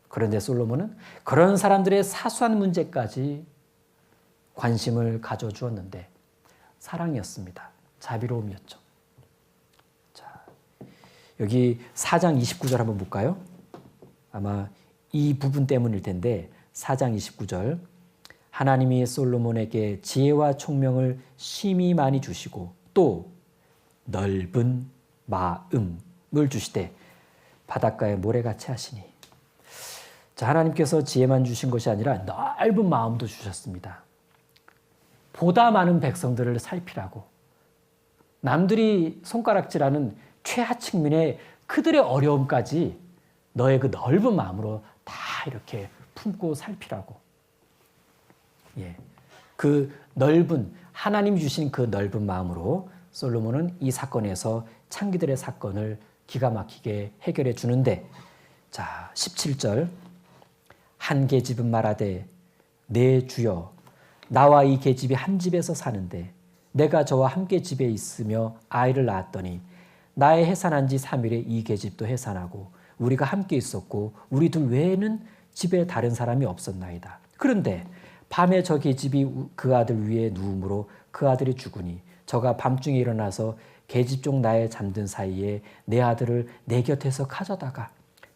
그런데 솔로몬은 그런 사람들의 사소한 문제까지 관심을 가져주었는데 사랑이었습니다. 자비로움이었죠. 자, 여기 4장 29절 한번 볼까요? 아마 이 부분 때문일 텐데 4장 29절 하나님이 솔로몬에게 지혜와 총명을 심히 많이 주시고 또 넓은 마음을 주시되 바닷가에 모래같이 하시니. 자, 하나님께서 지혜만 주신 것이 아니라 넓은 마음도 주셨습니다. 보다 많은 백성들을 살피라고. 남들이 손가락질하는 최하층민의 그들의 어려움까지 너의 그 넓은 마음으로 다 이렇게 품고 살피라고. 예, 그 넓은, 하나님이 주신 그 넓은 마음으로 솔로몬은 이 사건에서 창기들의 사건을 기가 막히게 해결해 주는데, 자, 17절 한 계집은 말하되 내 주여 나와 이 계집이 한 집에서 사는데 내가 저와 함께 집에 있으며 아이를 낳았더니 나의 해산한 지 3일에 이 계집도 해산하고 우리가 함께 있었고 우리 둘 외에는 집에 다른 사람이 없었나이다. 그런데 밤에 저 계집이 그 아들 위에 누움으로 그 아들이 죽으니 저가 밤중에 일어나서 계집 쪽 나에 잠든 사이에 내 아들을 내 곁에서 가져다가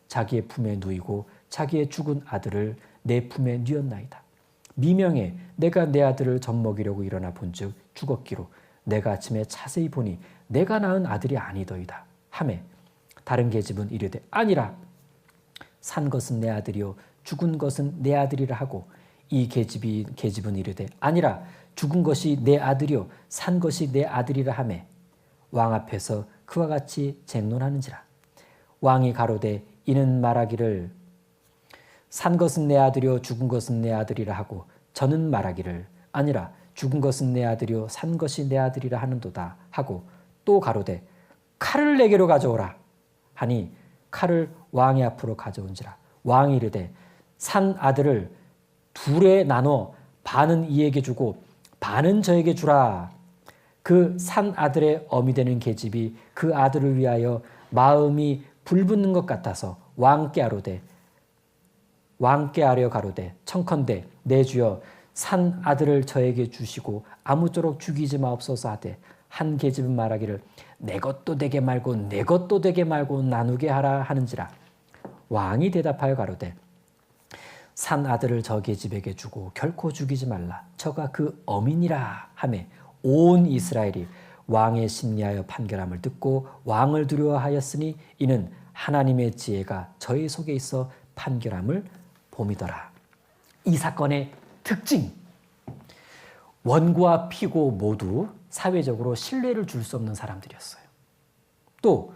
자기의 품에 누이고 자기의 죽은 아들을 내 품에 뉘었나이다. 미명에 내가 내 아들을 젖먹이려고 일어나 본즉 죽었기로 내가 아침에 자세히 보니 내가 낳은 아들이 아니더이다 하매 다른 계집은 이르되 아니라 산 것은 내 아들이요 죽은 것은 내 아들이라 하고 이 계집은 이르되 아니라 죽은 것이 내 아들이요 산 것이 내 아들이라 하매 왕 앞에서 그와 같이 쟁론하는지라. 왕이 가로되 이는 말하기를 산 것은 내 아들이요 죽은 것은 내 아들이라 하고 저는 말하기를 아니라 죽은 것은 내 아들이요 산 것이 내 아들이라 하는도다 하고 또 가로되 칼을 내게로 가져오라 하니 칼을 왕의 앞으로 가져온지라. 왕이 이르되 산 아들을 둘에 나눠 반은 이에게 주고 반은 저에게 주라. 그 산 아들의 어미 되는 계집이 그 아들을 위하여 마음이 불붙는 것 같아서 왕께 아뢰어 가로되 청컨대 내 주여 산 아들을 저에게 주시고 아무쪼록 죽이지 마옵소서 하되 한 계집은 말하기를 내 것도 되게 말고 내 것도 되게 말고 나누게 하라 하는지라. 왕이 대답하여 가로되 산 아들을 저 계집에게 주고 결코 죽이지 말라. 저가 그 어미니라 하매 온 이스라엘이 왕의 심리하여 판결함을 듣고 왕을 두려워하였으니 이는 하나님의 지혜가 저희 속에 있어 판결함을 봄이더라. 이 사건의 특징, 원고와 피고 모두 사회적으로 신뢰를 줄 수 없는 사람들이었어요. 또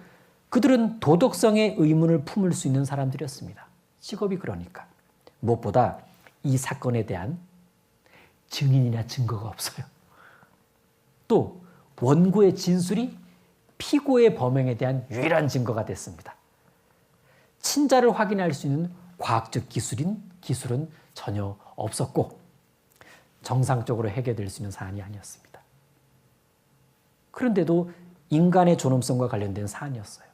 그들은 도덕성의 의문을 품을 수 있는 사람들이었습니다. 직업이 그러니까. 무엇보다 이 사건에 대한 증인이나 증거가 없어요. 또 원고의 진술이 피고의 범행에 대한 유일한 증거가 됐습니다. 친자를 확인할 수 있는 과학적 기술은 전혀 없었고 정상적으로 해결될 수 있는 사안이 아니었습니다. 그런데도 인간의 존엄성과 관련된 사안이었어요.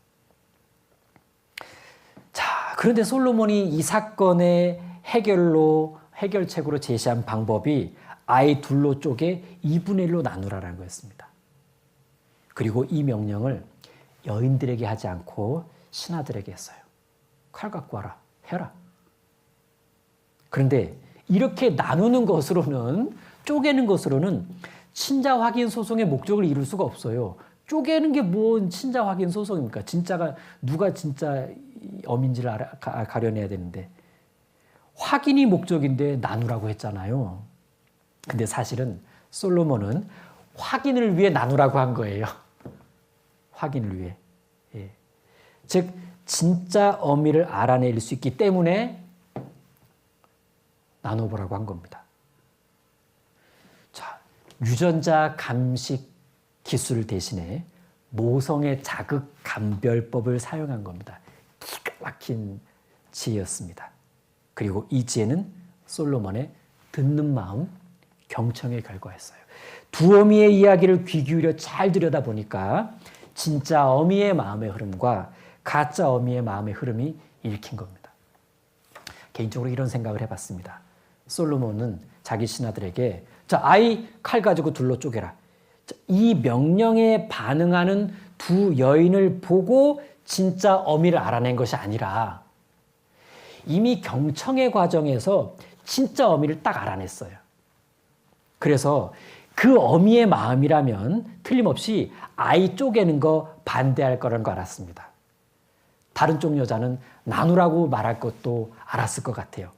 자, 그런데 솔로몬이 이 사건의 해결책으로 제시한 방법이 아이 둘로 쪼개 2분의 1로 나누라는 거였습니다. 그리고 이 명령을 여인들에게 하지 않고 신하들에게 했어요. 칼 갖고 와라, 해라. 그런데 이렇게 나누는 것으로는, 쪼개는 것으로는 친자 확인 소송의 목적을 이룰 수가 없어요. 쪼개는 게 뭔 친자 확인 소송입니까? 누가 진짜 어민지를 가려내야 되는데. 확인이 목적인데 나누라고 했잖아요. 근데 사실은 솔로몬은 확인을 위해 나누라고 한 거예요. 확인을 위해. 예. 즉 진짜 어미를 알아낼 수 있기 때문에 나눠보라고 한 겁니다. 자, 유전자 감식 기술 대신에 모성의 자극 감별법을 사용한 겁니다. 기가 막힌 지혜였습니다. 그리고 이 지혜는 솔로몬의 듣는 마음, 경청의 결과였어요. 두 어미의 이야기를 귀 기울여 잘 들여다보니까 진짜 어미의 마음의 흐름과 가짜 어미의 마음의 흐름이 읽힌 겁니다. 개인적으로 이런 생각을 해봤습니다. 솔로몬은 자기 신하들에게 자, 아이 칼 가지고 둘로 쪼개라. 이 명령에 반응하는 두 여인을 보고 진짜 어미를 알아낸 것이 아니라 이미 경청의 과정에서 진짜 어미를 딱 알아냈어요. 그래서 그 어미의 마음이라면 틀림없이 아이 쪼개는 거 반대할 거라는 거 알았습니다. 다른 쪽 여자는 나누라고 말할 것도 알았을 것 같아요.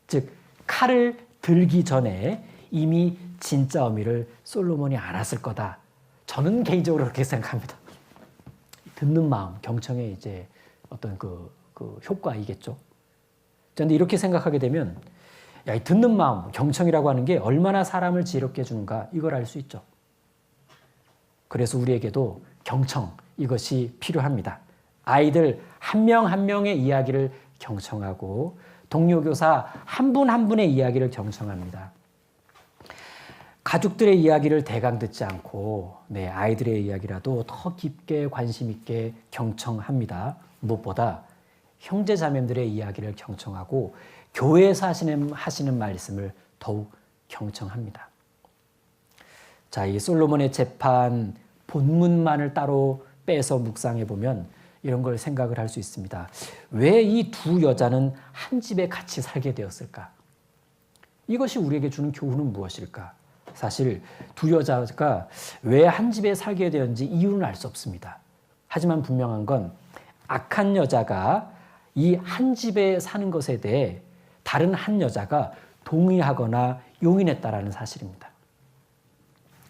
즉 칼을 들기 전에 이미 진짜 어미를 솔로몬이 알았을 거다. 저는 개인적으로 그렇게 생각합니다. 듣는 마음, 경청의 이제 어떤 그 효과이겠죠. 그런데 이렇게 생각하게 되면 야, 이 듣는 마음, 경청이라고 하는 게 얼마나 사람을 지혜롭게 해주는가 이걸 알 수 있죠. 그래서 우리에게도 경청 이것이 필요합니다. 아이들 한 명 한 명의 이야기를 경청하고 동료 교사 한 분 한 분의 이야기를 경청합니다. 가족들의 이야기를 대강 듣지 않고 아이들의 이야기라도 더 깊게 관심 있게 경청합니다. 무엇보다 형제 자매들의 이야기를 경청하고 교회에서 하시는 말씀을 더욱 경청합니다. 자, 이 솔로몬의 재판 본문만을 따로 빼서 묵상해 보면 이런 걸 생각을 할 수 있습니다. 왜 이 두 여자는 한 집에 같이 살게 되었을까? 이것이 우리에게 주는 교훈은 무엇일까? 사실 두 여자가 왜 한 집에 살게 되었는지 이유는 알 수 없습니다. 하지만 분명한 건 악한 여자가 이 한 집에 사는 것에 대해 다른 한 여자가 동의하거나 용인했다라는 사실입니다.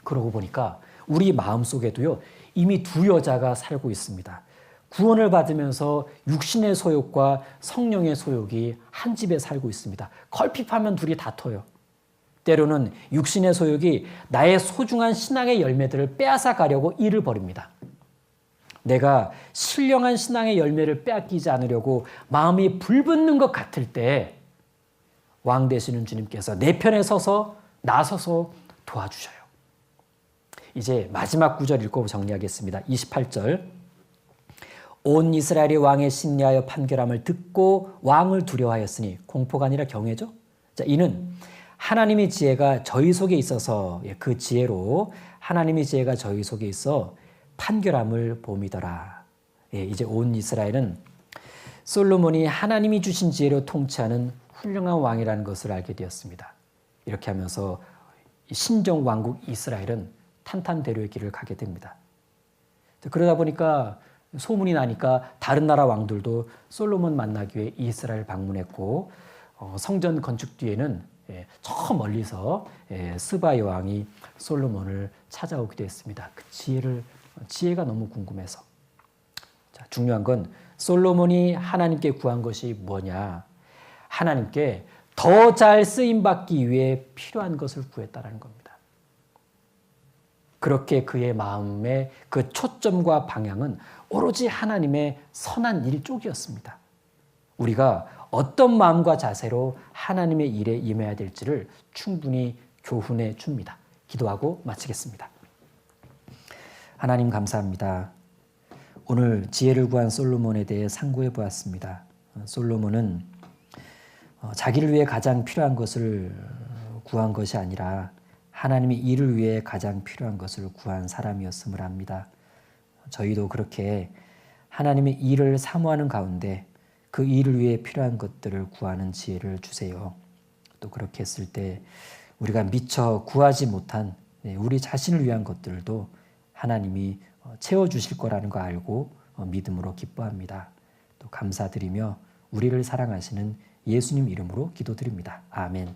그러고 보니까 우리 마음속에도요, 이미 두 여자가 살고 있습니다. 구원을 받으면서 육신의 소욕과 성령의 소욕이 한 집에 살고 있습니다. 걸핏하면 둘이 다퉈요. 때로는 육신의 소욕이 나의 소중한 신앙의 열매들을 빼앗아 가려고 일을 벌입니다. 내가 신령한 신앙의 열매를 빼앗기지 않으려고 마음이 불붙는 것 같을 때 왕 되시는 주님께서 내 편에 나서서 도와주셔요. 이제 마지막 구절 읽고 정리하겠습니다. 28절. 온 이스라엘이 왕의 심리하여 판결함을 듣고 왕을 두려워하였으니 공포가 아니라 경외죠. 자, 이는 하나님의 지혜가 저희 속에 있어서 그 지혜로 하나님의 지혜가 저희 속에 있어 판결함을 봄이더라. 이제 온 이스라엘은 솔로몬이 하나님이 주신 지혜로 통치하는 훌륭한 왕이라는 것을 알게 되었습니다. 이렇게 하면서 신정 왕국 이스라엘은 탄탄대로의 길을 가게 됩니다. 그러다 보니까 소문이 나니까 다른 나라 왕들도 솔로몬 만나기 위해 이스라엘 방문했고 성전 건축 뒤에는 저 멀리서 스바이 왕이 솔로몬을 찾아오기도 했습니다. 그 지혜가 너무 궁금해서. 자, 중요한 건 솔로몬이 하나님께 구한 것이 뭐냐? 하나님께 더 잘 쓰임받기 위해 필요한 것을 구했다라는 겁니다. 그렇게 그의 마음의 그 초점과 방향은 오로지 하나님의 선한 일 쪽이었습니다. 우리가 어떤 마음과 자세로 하나님의 일에 임해야 될지를 충분히 교훈해 줍니다. 기도하고 마치겠습니다. 하나님 감사합니다. 오늘 지혜를 구한 솔로몬에 대해 상고해 보았습니다. 솔로몬은 자기를 위해 가장 필요한 것을 구한 것이 아니라 하나님의 일을 위해 가장 필요한 것을 구한 사람이었음을 압니다. 저희도 그렇게 하나님의 일을 사모하는 가운데 그 일을 위해 필요한 것들을 구하는 지혜를 주세요. 또 그렇게 했을 때 우리가 미처 구하지 못한 우리 자신을 위한 것들도 하나님이 채워주실 거라는 거 알고 믿음으로 기뻐합니다. 또 감사드리며 우리를 사랑하시는 예수님 이름으로 기도드립니다. 아멘.